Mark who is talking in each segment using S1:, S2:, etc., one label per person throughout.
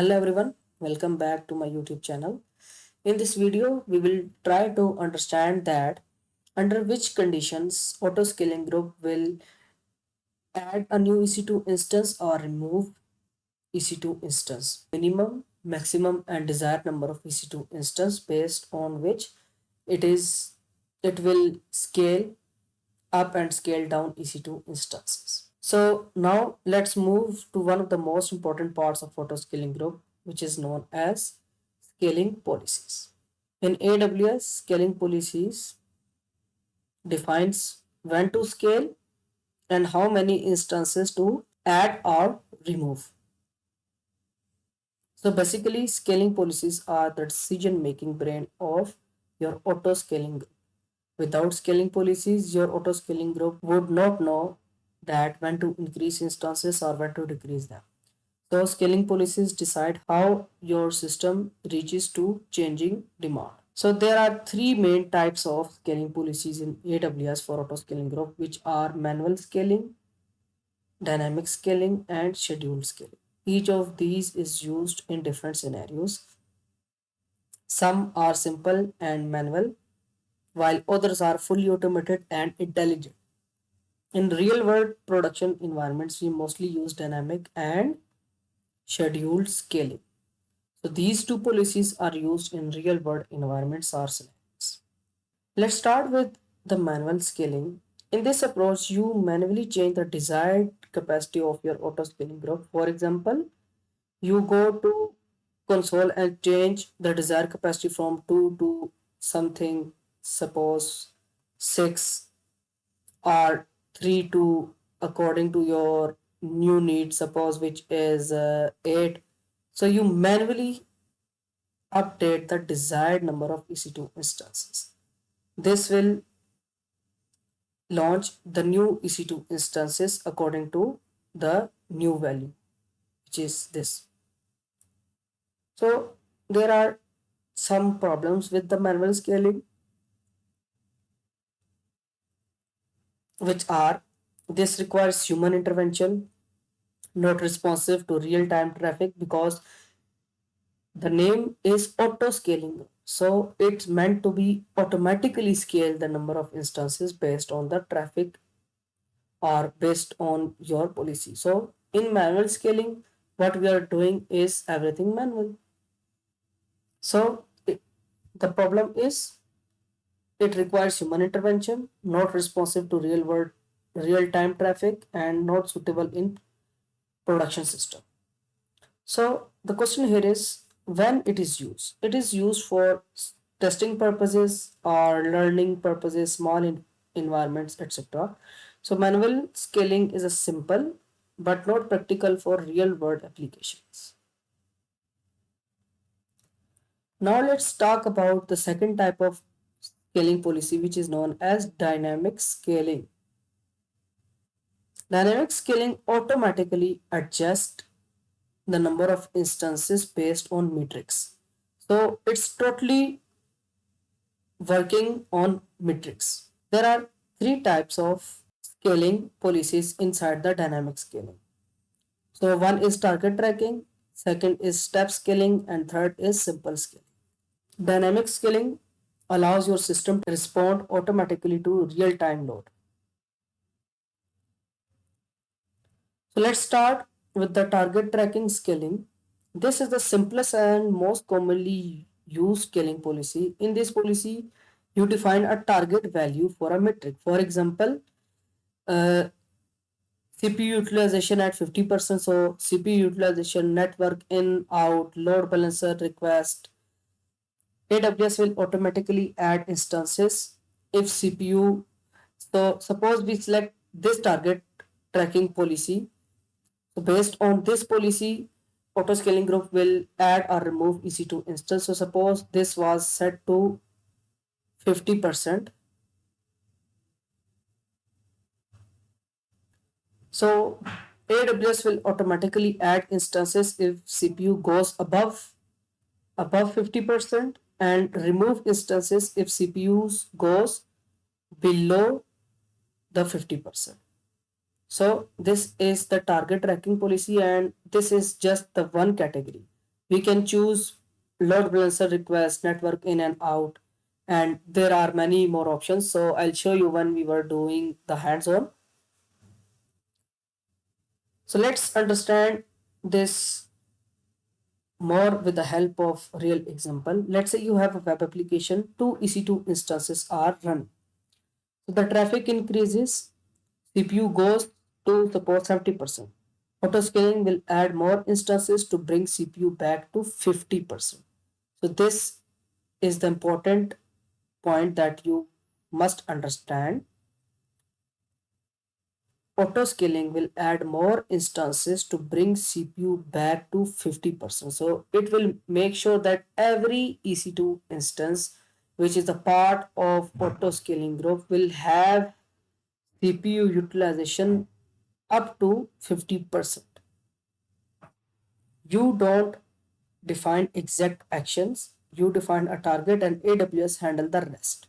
S1: Hello everyone, welcome back to my YouTube channel. In this video, we will try to understand that under which conditions autoscaling group will add a new EC2 instance or remove EC2 instance. Minimum, maximum and desired number of EC2 instance based on which it will scale up and scale down EC2 instances. So now let's move to one of the most important parts of autoscaling group, which is known as scaling policies. In AWS, scaling policies defines when to scale and how many instances to add or remove. So basically, scaling policies are the decision-making brain of your auto-scaling group. Without scaling policies, your auto-scaling group would not know that when to increase instances or when to decrease them. So scaling policies decide how your system reaches to changing demand. So there are three main types of scaling policies in AWS for auto-scaling group, which are manual scaling, dynamic scaling, and scheduled scaling. Each of these is used in different scenarios. Some are simple and manual, while others are fully automated and intelligent. In real world production environments, we mostly use dynamic and scheduled scaling. So these two policies are used in real world environments or scenarios. Let's start with the manual scaling. In this approach, you manually change the desired capacity of your auto scaling group. For example, you go to console and change the desired capacity from 2 to something, suppose 6 or 3 to according to your new need, suppose which is 8. So you manually update the desired number of EC2 instances. This will launch the new EC2 instances according to the new value, which is this. So there are some problems with the manual scaling, which are this requires human intervention, not responsive to real-time traffic because the name is auto scaling. So it's meant to be automatically scale the number of instances based on the traffic or based on your policy. So in manual scaling, what we are doing is everything manual. So the problem is it requires human intervention, not responsive to real time traffic and not suitable in production system. So the question here is when it is used. It is used for testing purposes or learning purposes, small environments, etc. So manual scaling is a simple but not practical for real world applications. Now let's talk about the second type of scaling policy, which is known as dynamic scaling. Dynamic scaling automatically adjusts the number of instances based on metrics. So it's totally working on metrics. There are three types of scaling policies inside the dynamic scaling. So one is target tracking, second is step scaling, and third is simple scaling. Dynamic scaling allows your system to respond automatically to real-time load. So let's start with the target tracking scaling. This is the simplest and most commonly used scaling policy. In this policy, you define a target value for a metric. For example, CPU utilization at 50%. So CPU utilization, network in, out, load balancer request. AWS will automatically add instances if CPU. So suppose we select this target tracking policy. So based on this policy, autoscaling group will add or remove EC2 instance. So suppose this was set to 50%. So AWS will automatically add instances if CPU goes above 50% and remove instances if CPUs goes below the 50%. So this is the target tracking policy and this is just the one category. We can choose load balancer request, network in and out, and there are many more options. So I'll show you when we were doing the hands-on. So let's understand this more with the help of real example. Let's say you have a web application, two EC2 instances are run. So the traffic increases, CPU goes to suppose 70%. Autoscaling will add more instances to bring CPU back to 50%. So this is the important point that you must understand. Autoscaling will add more instances to bring CPU back to 50%. So it will make sure that every EC2 instance, which is a part of autoscaling group, will have CPU utilization up to 50%. You don't define exact actions, you define a target and AWS handle the rest.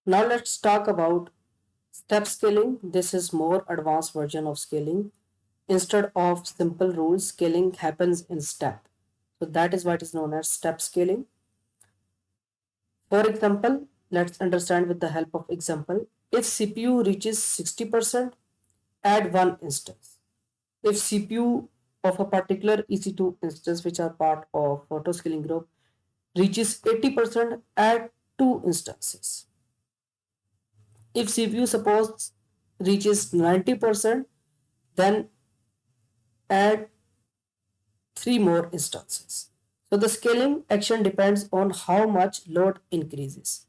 S1: Now let's talk about step scaling. This is more advanced version of scaling. Instead of simple rules, scaling happens in step. So that is why it is known as step scaling. For example, let's understand with the help of example. If CPU reaches 60%, add one instance. If CPU of a particular EC2 instance, which are part of autoscaling group, reaches 80%, add two instances. If CPU suppose reaches 90%, then add three more instances. So the scaling action depends on how much load increases.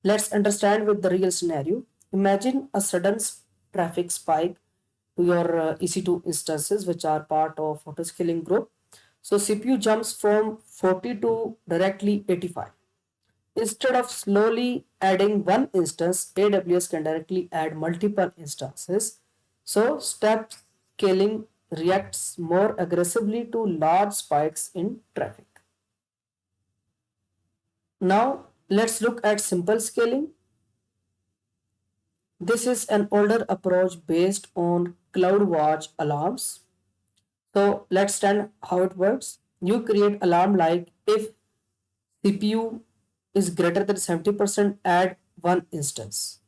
S1: Let's understand with the real scenario. Imagine a sudden traffic spike to your EC2 instances, which are part of autoscaling group. So CPU jumps from 40 to directly 85. Instead of slowly adding one instance, AWS can directly add multiple instances. So step scaling reacts more aggressively to large spikes in traffic. Now let's look at simple scaling. This is an older approach based on CloudWatch alarms. So let's understand how it works. You create alarm like if CPU is greater than 70%, add one instance.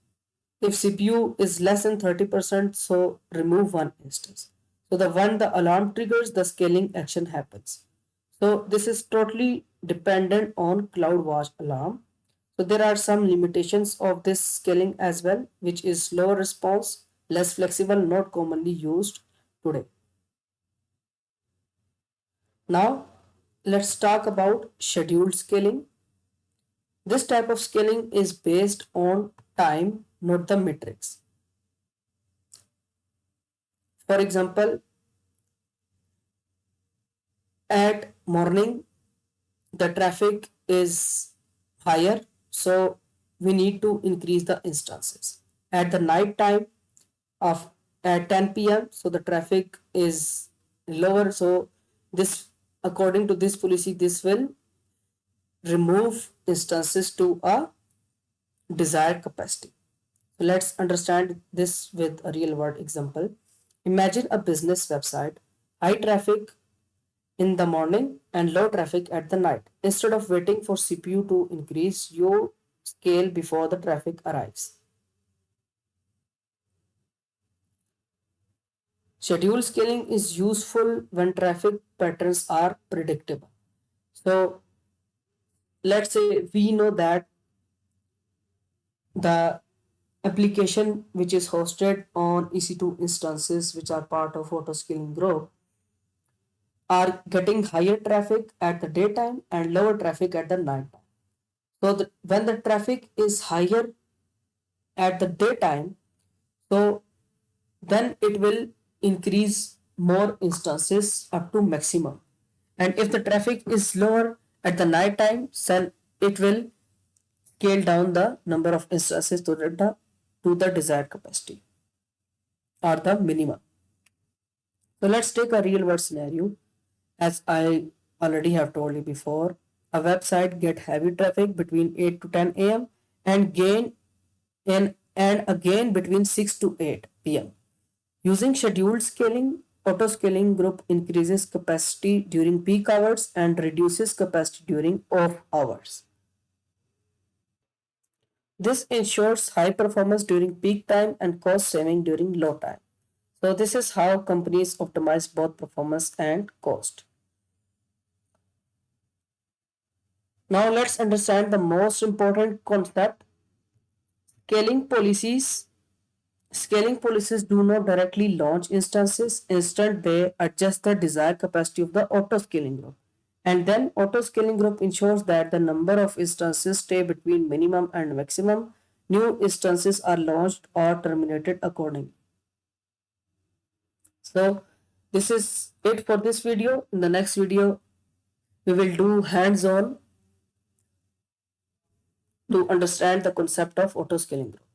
S1: If CPU is less than 30%, so remove one instance. So the when the alarm triggers, the scaling action happens. So this is totally dependent on CloudWatch alarm. So there are some limitations of this scaling as well, which is slower response, less flexible, not commonly used today. Now let's talk about scheduled scaling. This type of scaling is based on time, not the metrics. For example, at morning, the traffic is higher, so we need to increase the instances. At the night time of at 10 p.m., so the traffic is lower. So this, according to this policy, this will remove instances to a desired capacity. So let's understand this with a real world example. Imagine a business website, high traffic in the morning and low traffic at the night. Instead of waiting for CPU to increase, you scale before the traffic arrives. Schedule scaling is useful when traffic patterns are predictable. So let's say we know that the application which is hosted on EC2 instances, which are part of autoscaling group, are getting higher traffic at the daytime and lower traffic at the night time. So when the traffic is higher at the daytime, so then it will increase more instances up to maximum. And if the traffic is lower at the night time, then it will scale down the number of instances to the desired capacity or the minimum. So let's take a real world scenario. As I already have told you before, a website get heavy traffic between 8 to 10 a.m. and again between 6 to 8 p.m. Using scheduled scaling, Auto-scaling group increases capacity during peak hours and reduces capacity during off hours. This ensures high performance during peak time and cost saving during low time. So this is how companies optimize both performance and cost. Now let's understand the most important concept. Scaling policies. Scaling policies do not directly launch instances. Instead, they adjust the desired capacity of the auto-scaling group. And then auto-scaling group ensures that the number of instances stay between minimum and maximum. New instances are launched or terminated accordingly. So this is it for this video. In the next video, we will do hands-on to understand the concept of auto-scaling group.